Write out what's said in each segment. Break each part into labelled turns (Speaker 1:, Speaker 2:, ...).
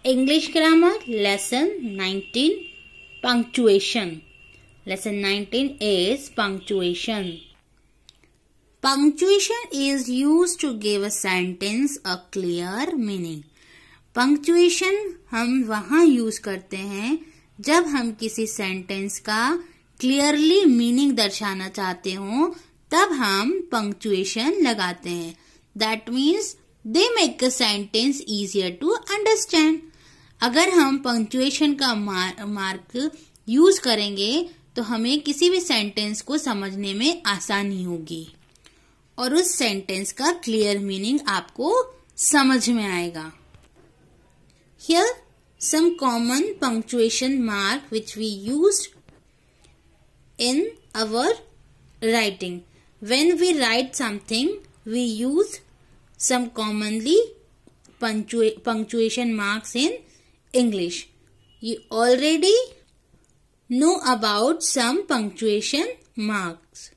Speaker 1: English grammar lesson 19 punctuation. Lesson 19 is punctuation. Punctuation is used to give a sentence a clear meaning. Punctuation हम वहाँ use करते हैं जब हम किसी सेंटेंस का क्लियरली मीनिंग दर्शाना चाहते हो, तब हम पंक्चुएशन लगाते हैं. That means they make a sentence easier to understand. अगर हम पंक्चुएशन का मार्क यूज करेंगे तो हमें किसी भी सेंटेंस को समझने में आसानी होगी और उस सेंटेंस का क्लियर मीनिंग आपको समझ में आएगा. Here some common punctuation mark which we used in our writing. When we write something, we use some commonly punctuation marks in English. You already know about some punctuation marks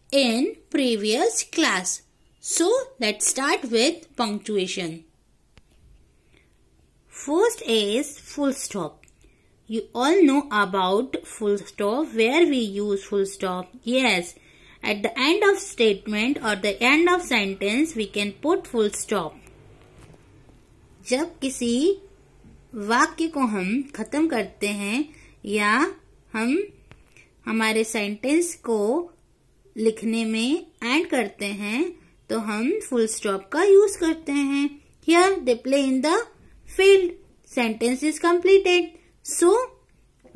Speaker 1: in previous class. So let's start with punctuation. First is full stop. You all know about full stop, where we use full stop. Yes, at the end of statement or the end of sentence we can put full stop. जब किसी वाक्य को हम खत्म करते हैं या हम हमारे सेंटेंस को लिखने में एंड करते हैं तो हम फुल स्टॉप का यूज करते हैं. Here they play in the field. Sentence is completed. So,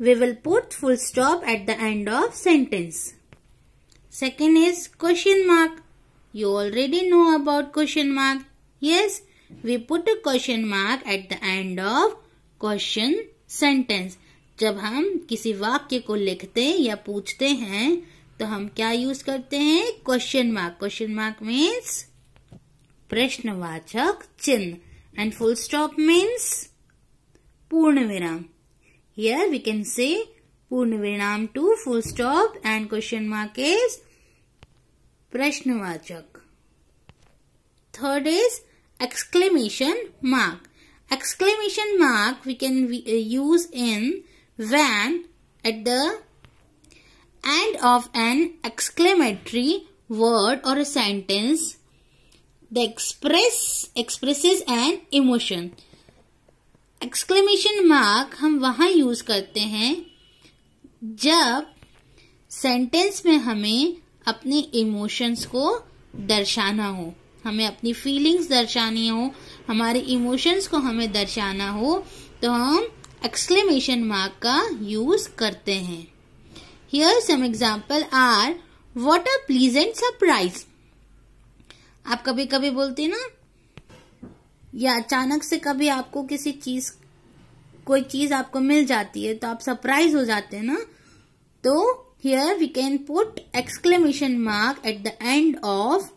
Speaker 1: we will put full stop at the end of sentence. Second is question mark. You already know about question mark. Yes, we put a question mark at the end of question sentence. जब हम किसी वाक्य को लिखते या पूछते हैं तो हम क्या यूज करते हैं? Question mark. Question mark means प्रश्नवाचक चिन्ह and full stop means पूर्ण विराम. Here we can say पूर्ण विराम to full stop and question mark is प्रश्नवाचक. Third is exclamation mark. Exclamation mark we can use in when at the end of an exclamatory word or a sentence the expresses an emotion. Exclamation mark हम वहाँ use करते हैं जब sentence में हमें अपने emotions को दर्शाना हो, हमें अपनी फीलिंग्स दर्शानी हो, हमारे इमोशंस को हमें दर्शाना हो, तो हम एक्सक्लेमेशन मार्क का यूज करते हैं. Here some example are what a pleasant surprise. आप कभी कभी बोलते ना, या अचानक से कभी आपको कोई चीज आपको मिल जाती है तो आप सरप्राइज हो जाते हैं ना. तो here we can put exclamation mark at the end of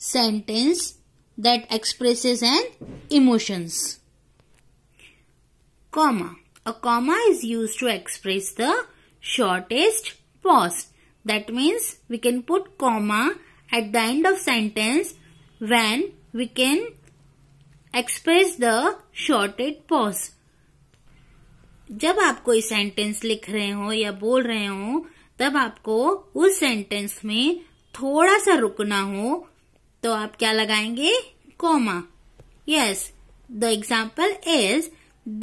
Speaker 1: sentence that expresses an emotions. Comma. A comma is used to express the shortest pause. That means we can put comma at the end of sentence when we can express the shorted pause. जब आप कोई sentence लिख रहे हो या बोल रहे हो तब आपको उस सेंटेंस में थोड़ा सा रुकना हो तो आप क्या लगाएंगे? Comma. Yes, the example is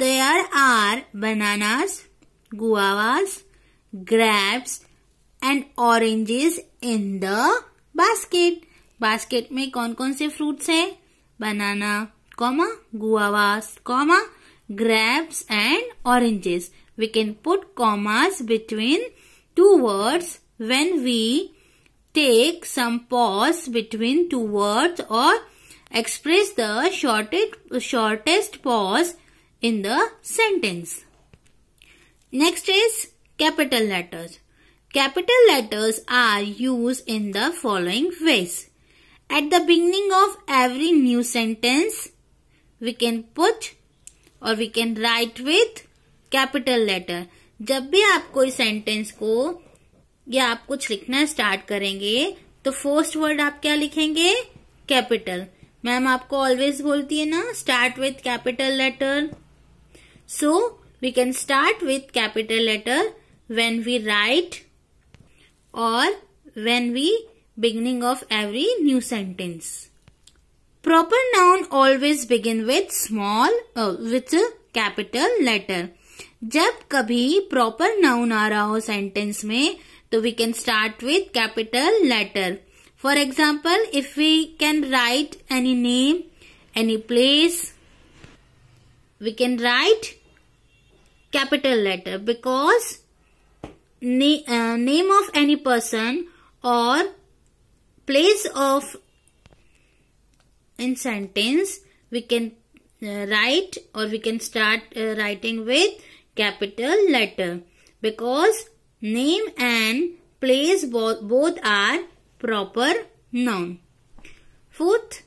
Speaker 1: there are bananas, guavas, grapes and oranges in the basket. Basket में कौन कौन से फ्रूट्स है? Banana, comma, guavas, comma, grapes and oranges. We can put commas between two words when we take some pause between two words और express the shortest pause in the sentence. Next is capital letters. Capital letters are used in the following ways. At the beginning of every new sentence, we can put or we can write with capital letter. जब भी आप कोई sentence को या आप कुछ लिखना start करेंगे तो फर्स्ट वर्ड आप क्या लिखेंगे? कैपिटल. मैम आपको ऑलवेज बोलती है ना, start with capital letter. So we can start with capital letter when we write or when we beginning of every new sentence. Proper noun always begin with with a capital letter. जब कभी proper noun आ रहा हो sentence में तो we can start with capital letter. For example, if we can write any name, any place, we can write capital letter because name of any person or place of in sentence we can write or we can start writing with capital letter because name and place both are proper noun. Fourth,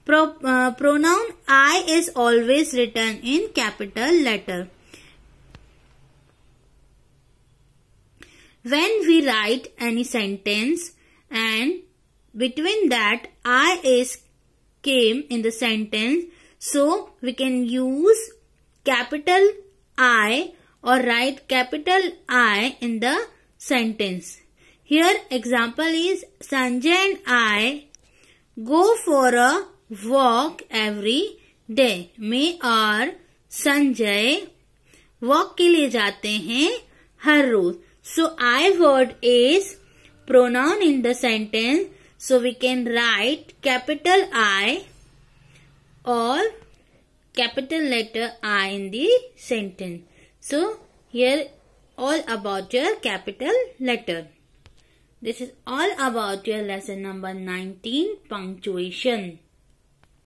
Speaker 1: pronoun I is always written in capital letter. When we write any sentence and between that I is came in the sentence, so we can use capital I or write capital I in the sentence. Here example is Sanjay and I go for a walk every day. मैं और Sanjay walk के लिए जाते हैं हर रोज. So I word is pronoun in the sentence. So we can write capital I or capital letter I in the sentence. So here all about your capital letter. This is all about your lesson number 19, punctuation.